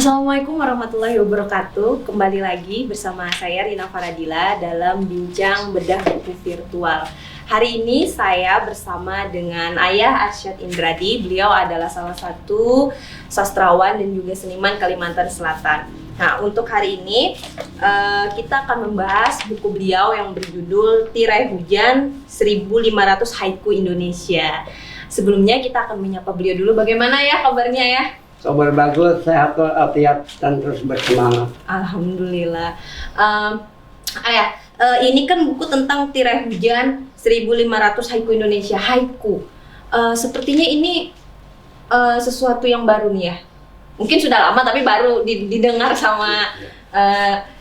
Assalamualaikum warahmatullahi wabarakatuh. Kembali lagi bersama saya Rina Faradila dalam Bincang Bedah Buku Virtual. Hari ini saya bersama dengan Ayah Arsyad Indradi. Beliau adalah salah satu sastrawan dan juga seniman Kalimantan Selatan. Nah, untuk hari ini kita akan membahas buku beliau yang berjudul Tirai Hujan 1500 Haiku Indonesia. Sebelumnya kita akan menyapa beliau dulu. Bagaimana ya kabarnya ya? Kabar bagus, sehat walafiat dan terus bersemangat. Alhamdulillah. Ayah, ini kan buku tentang Tirai Hujan 1500 Haiku Indonesia. Haiku. Sepertinya ini sesuatu yang baru nih ya. Mungkin sudah lama tapi baru didengar sama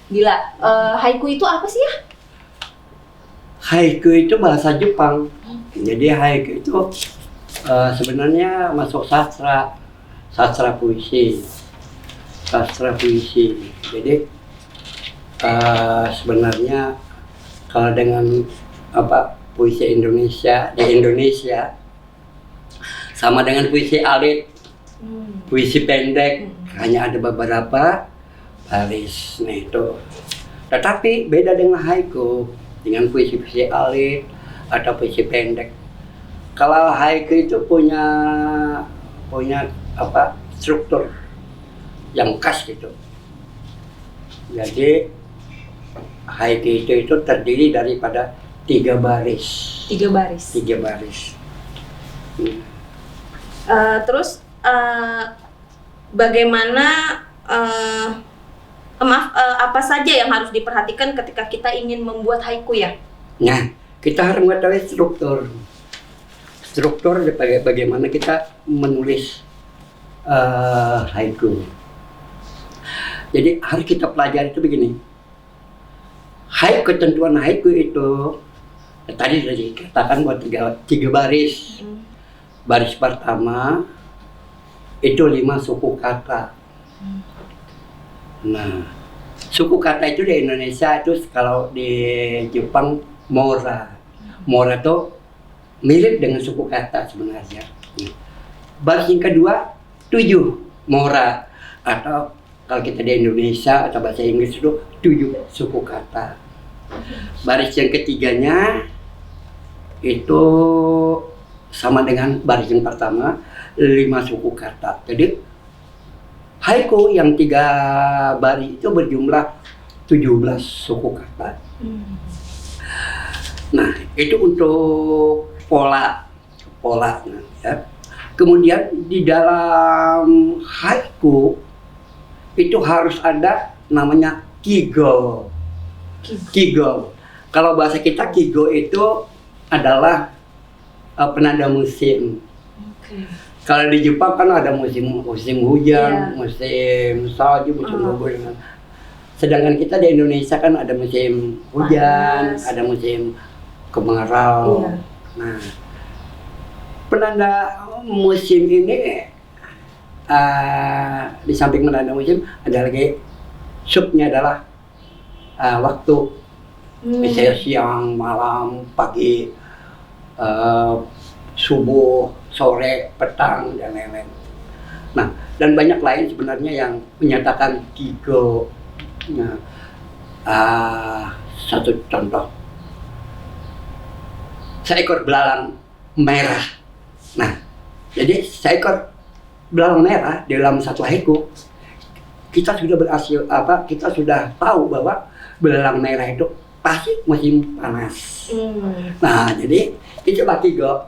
Dila. Haiku itu apa sih ya? Haiku itu bahasa Jepang. Jadi haiku itu sebenarnya masuk sastra puisi. Jadi sebenarnya kalau dengan puisi Indonesia di Indonesia sama dengan puisi alit, puisi pendek, hanya ada beberapa baris. Nah itu. Tetapi beda dengan haiku, dengan puisi alit atau puisi pendek. Kalau haiku itu punya struktur yang khas gitu. Jadi haiku itu terdiri daripada 3 baris. 3 baris. Terus bagaimana apa saja yang harus diperhatikan ketika kita ingin membuat haiku ya? Nah, kita harus mengetahui struktur bagaimana kita menulis haiku. Jadi harus kita pelajari itu begini. Ketentuan haiku itu tadi sudah dikatakan buat 3 baris. Baris pertama itu 5 suku kata. Nah, suku kata itu di Indonesia itu, kalau di Jepang mora. Mora itu mirip dengan suku kata sebenarnya. Baris yang kedua 7 mora, atau kalau kita di Indonesia atau bahasa Inggris itu 7 suku kata. Baris yang ketiganya itu sama dengan baris yang pertama 5 suku kata. Jadi haiku yang 3 baris itu berjumlah 17 suku kata. Nah, itu untuk pola ya. Kemudian di dalam haiku itu harus ada namanya kigo. Kalau bahasa kita kigo itu adalah penanda musim. Kalau di Jepang kan ada musim hujan, musim salju, musim gugur. Sedangkan kita di Indonesia kan ada musim hujan, ada musim kemarau. Nah, penanda musim ini di samping penanda musim ada lagi subnya adalah waktu, misalnya siang, malam, pagi, subuh, sore, petang, dan lain-lain. Nah, dan banyak lain sebenarnya yang menyatakan kigo. Nah, satu contoh, seekor belalang merah. Nah, jadi seekor belalang merah dalam satu haiku, kita sudah tahu bahwa belalang merah itu pasti musim panas. Nah, jadi itu kigo.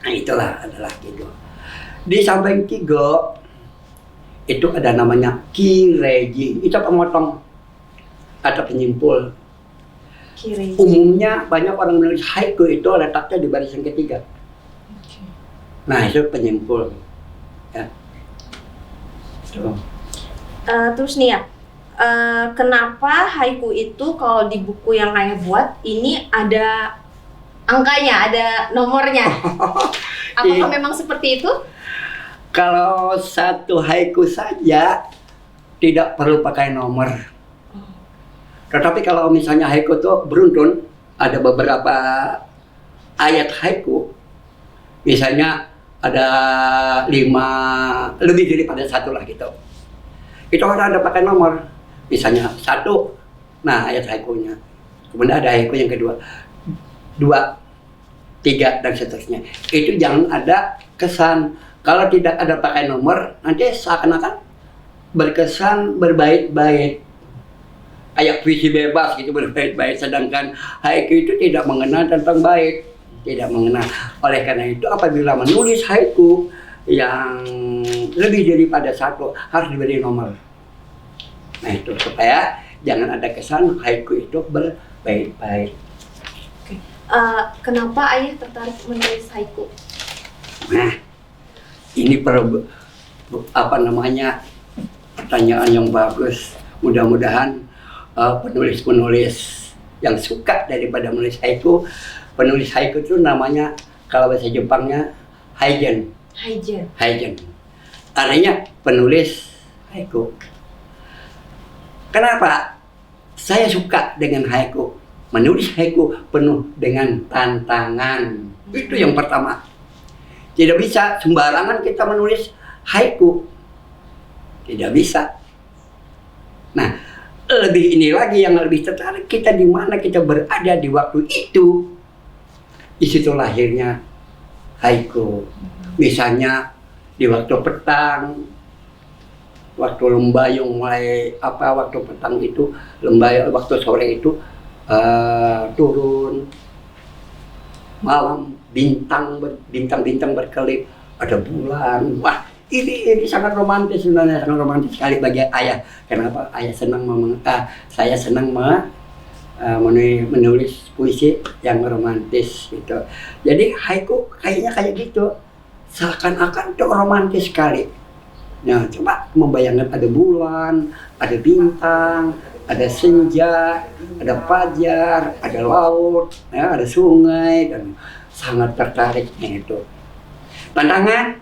Nah, itulah adalah kigo. Di samping kigo itu ada namanya kireji. Itu pemotong atau penyimpul. Kireji. Umumnya banyak orang menulis haiku itu letaknya di baris yang ketiga. Nah, itu penyimpul. Ya. Terus nih ya, kenapa haiku itu kalau di buku yang Ayah buat ini ada angkanya, ada nomornya? Apakah memang seperti itu? Kalau satu haiku saja tidak perlu pakai nomor. Tetapi kalau misalnya haiku itu beruntun, ada beberapa ayat haiku, misalnya ada 5, lebih daripada 1 lah gitu. itu harus ada pakai nomor. Misalnya 1, nah ayat haikunya. Kemudian ada haiku yang kedua, 2, 3 dan seterusnya. Itu jangan ada kesan. Kalau tidak ada pakai nomor, nanti seakan-akan berkesan berbait-bait. Kayak puisi bebas gitu, berbait-bait. Sedangkan haiku itu tidak mengenal tentang bait, tidak mengenal. Oleh karena itu apabila menulis haiku yang lebih daripada 1 harus diberi nomor. Nah itu supaya jangan ada kesan haiku itu berbait-bait. Oke. Kenapa ayah tertarik menulis haiku? Nah, ini pertanyaan yang bagus. Mudah-mudahan penulis-penulis yang suka daripada menulis haiku. Penulis haiku itu namanya kalau bahasa Jepangnya haigen. Haigen. Artinya penulis haiku. Kenapa saya suka dengan haiku? Menulis haiku penuh dengan tantangan. Itu yang pertama. Tidak bisa sembarangan kita menulis haiku. Tidak bisa. Nah, lebih ini lagi yang lebih tertarik kita di mana kita berada di waktu itu. Di situ lahirnya haiku. Misalnya di waktu petang, waktu lembayung mulai waktu petang itu, waktu sore itu turun, malam bintang-bintang berkelip, ada bulan. Wah, ini sangat romantis sebenarnya, sangat romantis sekali bagi ayah. Kenapa ayah senang saya senang menulis puisi yang romantis gitu. Jadi haiku kayaknya kayak gitu, seakan-akan itu romantis sekali. Nah, coba membayangkan ada bulan, ada bintang, ada senja, ada fajar, ada laut, ya, ada sungai, dan sangat tertariknya itu. Tantangan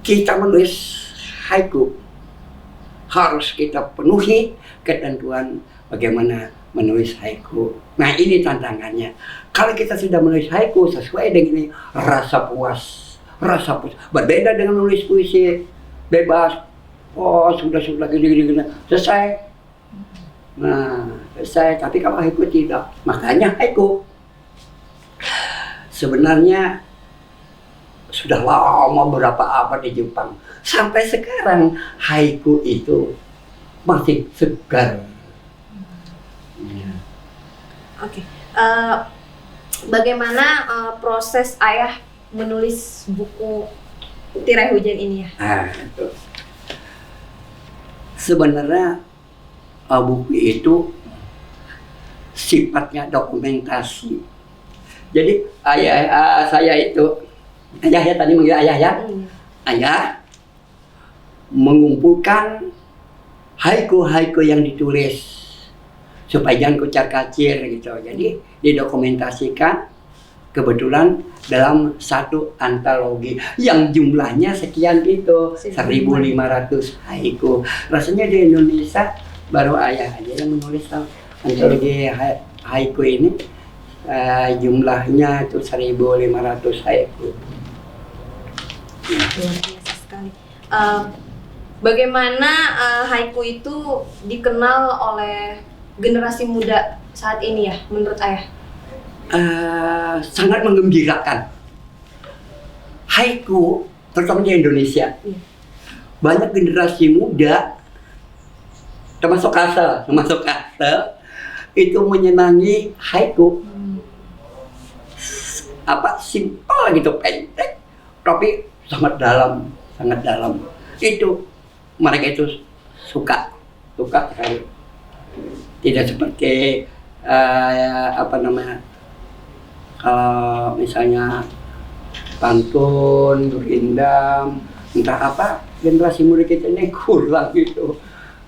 kita menulis haiku harus kita penuhi ketentuan bagaimana menulis haiku. Nah, ini tantangannya. Kalau kita sudah menulis haiku sesuai dengan ini, rasa puas, berbeda dengan menulis puisi bebas. Oh, sudah gini, selesai. Nah, selesai. Tapi kalau haiku tidak. Makanya haiku sebenarnya sudah lama, berapa abad di Jepang. Sampai sekarang haiku itu masih segar. Oke. Bagaimana proses ayah menulis buku Tirai Hujan ini ya? Nah, itu. Sebenarnya buku itu sifatnya dokumentasi. Jadi saya itu, ayah ya, tadi manggil ayah ya. Ayah mengumpulkan haiku-haiku yang ditulis supaya jangan kucar-kacir gitu. Jadi didokumentasikan kebetulan dalam satu antologi yang jumlahnya sekian itu, 1.500 haiku. Rasanya di Indonesia baru ayah aja yang menulis antologi haiku ini. Jumlahnya itu 1.500 haiku. Luar biasa sekali. Bagaimana haiku itu dikenal oleh generasi muda saat ini ya, menurut ayah? Sangat menggembirakan. Haiku, terutama di Indonesia, banyak generasi muda, termasuk Kasel, itu menyenangi haiku. Simpel gitu, pendek, tapi sangat dalam. Itu mereka itu suka sekali. Tidak seperti kalau misalnya pantun, berindam, entah apa, generasi muda kita ini kurang gitu.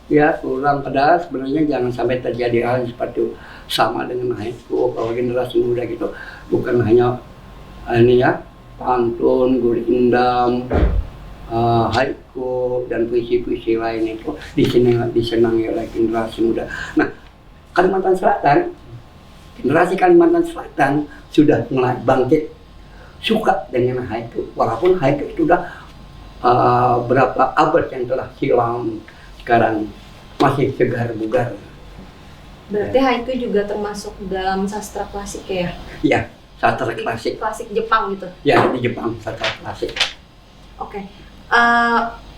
Ya, kurang. Padahal sebenarnya jangan sampai terjadi hal seperti itu. Sama dengan haiku, kalau generasi muda gitu bukan hanya ini ya, pantun, gurindam, haiku dan puisi-puisi lain itu disenangi oleh generasi muda. Nah, generasi Kalimantan Selatan sudah mulai bangkit suka dengan haiku, walaupun haiku itu sudah berapa abad yang telah silam, sekarang masih segar bugar. Berarti haiku juga termasuk dalam sastra klasik ya? Iya, sastra klasik. Klasik Jepang gitu. Ya, di Jepang sastra klasik. Oke.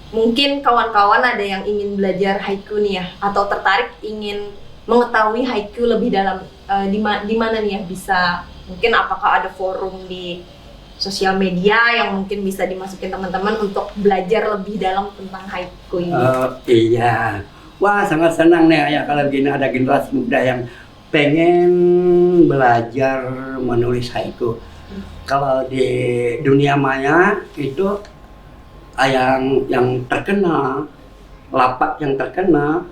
Mungkin kawan-kawan ada yang ingin belajar haiku nih ya, atau tertarik ingin mengetahui haiku lebih dalam, di mana nih ya bisa, mungkin apakah ada forum di sosial media yang mungkin bisa dimasukin teman-teman untuk belajar lebih dalam tentang haiku ini? Iya. Wah, sangat senang nih ya kalau gini ada generasi muda yang pengen belajar menulis haiku. Kalau di dunia maya itu yang terkenal, lapak yang terkenal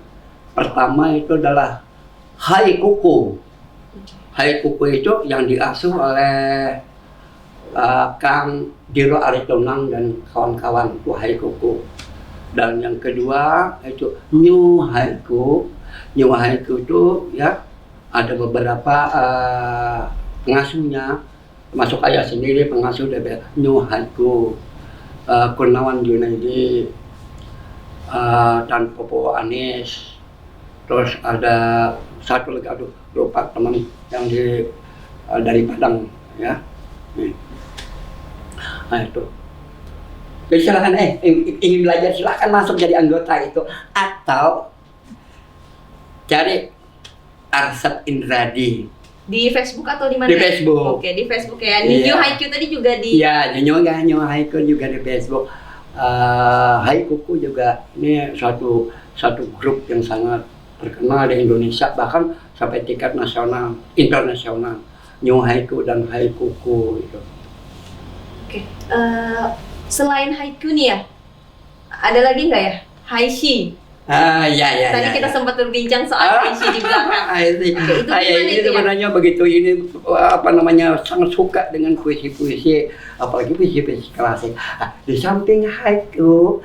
pertama itu adalah haikuku. Haikuku itu yang diasuh oleh Kang Jiro Aritonang dan kawan-kawan itu haikuku. Dan yang kedua itu new haiku. New haiku itu ya ada beberapa pengasuhnya, termasuk ayah sendiri pengasuh dari new haiku. Kurnawan Junaidi dan Popo Anis. Terus ada satu lagi, aduh lupa teman yang dari Padang ya. Nah itu. Jadi silakan ingin belajar silakan masuk jadi anggota itu, atau cari Arsyad Indradi Di Facebook atau di mana? di Facebook. Oke, di Facebook ya. New Haiku tadi juga di. Iya, New Haiku juga di Facebook. Haikuku juga ini satu grup yang sangat terkenal di Indonesia, bahkan sampai tingkat nasional, internasional. New Haiku dan Haikuku itu. Oke. Selain haiku nih ya, ada lagi nggak ya? Haishi. Iya. Tadi kita sempat berbincang soal haishi di belakang. Itu itu sebenarnya begitu ini sangat suka dengan puisi-puisi, apalagi puisi-puisi klasik. Di samping haiku,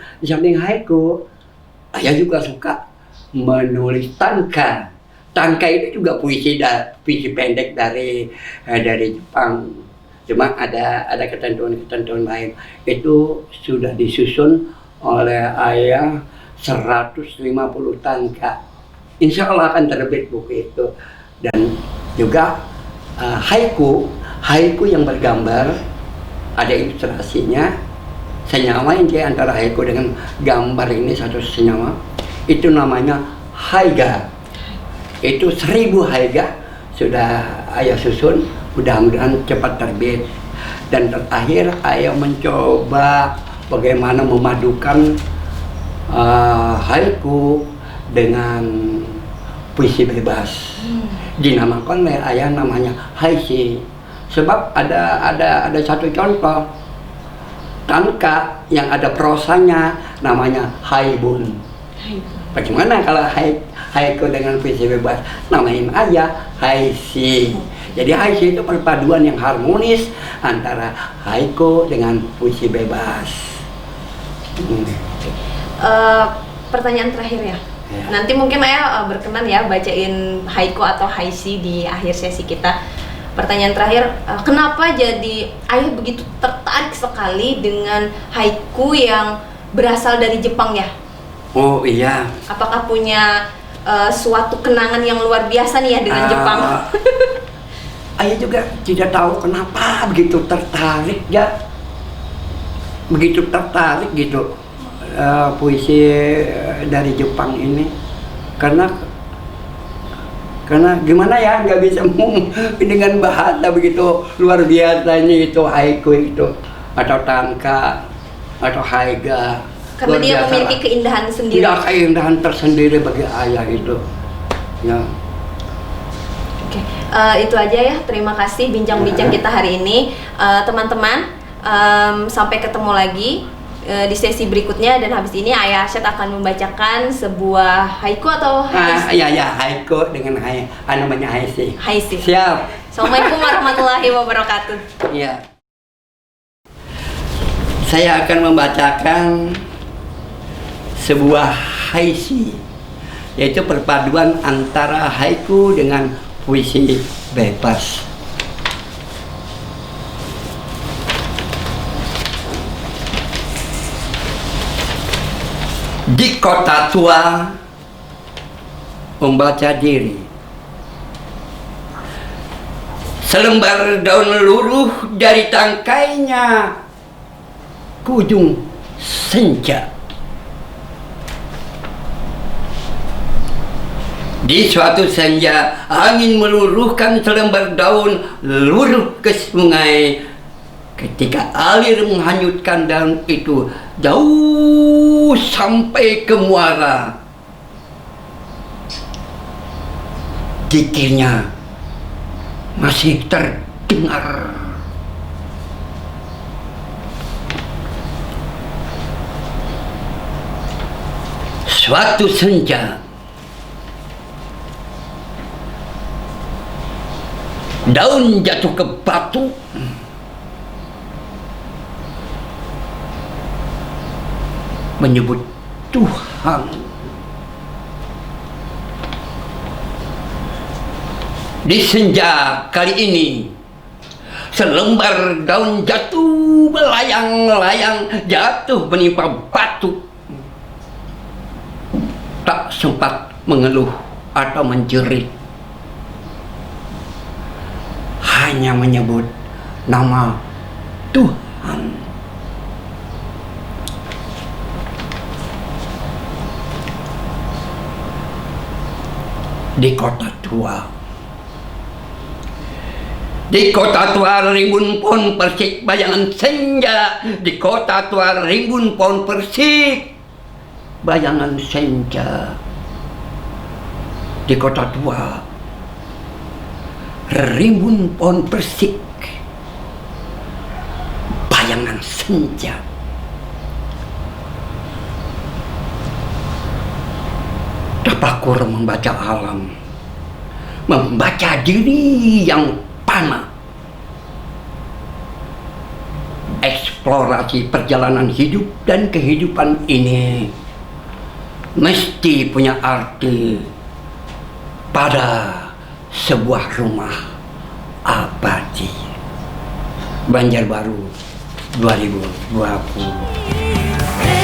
saya juga suka menulis tanka. Tanka itu juga puisi pendek dari Jepang. Cuma ada ketentuan lain. Itu sudah disusun oleh ayah 150 tanka. Insya Allah akan terbit buku itu. Dan juga haiku yang bergambar, ada ilustrasinya, senyawa yang antara haiku dengan gambar ini satu senyawa. Itu namanya haiga. Itu 1000 haiga sudah ayah susun. Mudah-mudahan cepat terbit. Dan terakhir ayah mencoba bagaimana memadukan haiku dengan puisi bebas. Dinamakan oleh ayah namanya haishi. Sebab ada satu contoh tanka yang ada prosanya namanya haibun. Bagaimana kalau haiku dengan puisi bebas? Namain aja haishi. Jadi haishi itu perpaduan yang harmonis antara haiku dengan puisi bebas. Pertanyaan terakhir ya. Nanti mungkin ayah berkenan ya bacain haiku atau haishi di akhir sesi kita. Pertanyaan terakhir, kenapa jadi ayah begitu tertarik sekali dengan haiku yang berasal dari Jepang ya? Oh iya. Apakah punya suatu kenangan yang luar biasa nih ya dengan Jepang? Ayah juga tidak tahu kenapa begitu tertarik gitu puisi dari Jepang ini, karena gimana ya, nggak bisa dengan bahasa begitu luar biasanya itu haiku itu atau tanka atau haiga. Karena dia memiliki keindahan sendiri. Ya, keindahan tersendiri bagi ayah itu. Ya. Oke, itu aja ya. Terima kasih bincang-bincang kita hari ini, teman-teman. Sampai ketemu lagi di sesi berikutnya, dan habis ini Ayah Arsyad akan membacakan sebuah haiku atau haishi. Ya, haiku dengan namanya haishi. Haishi. Siap. Assalamualaikum warahmatullahi wabarakatuh. Iya. Saya akan membacakan sebuah haishi, yaitu perpaduan antara haiku dengan puisi bebas. Di kota tua membaca diri, selembar daun luruh dari tangkainya ke ujung senja. Di suatu senja, angin meluruhkan selembar daun luruh ke sungai. Ketika alir menghanyutkan daun itu jauh sampai ke muara, zikirnya masih terdengar. Suatu senja, daun jatuh ke batu, menyebut Tuhan. Di senja kali ini, selembar daun jatuh melayang-layang, jatuh menimpa batu. Tak sempat mengeluh atau menjerit, hanya menyebut nama Tuhan. Di kota tua, di kota tua rimbun pohon persik bayangan senja. Di kota tua rimbun pohon persik bayangan senja. Di kota tua rimbun pohon persik bayangan senja. Tapakur membaca alam, membaca diri yang panah. Eksplorasi perjalanan hidup dan kehidupan ini mesti punya arti pada sebuah rumah abadi. Banjarbaru 2020.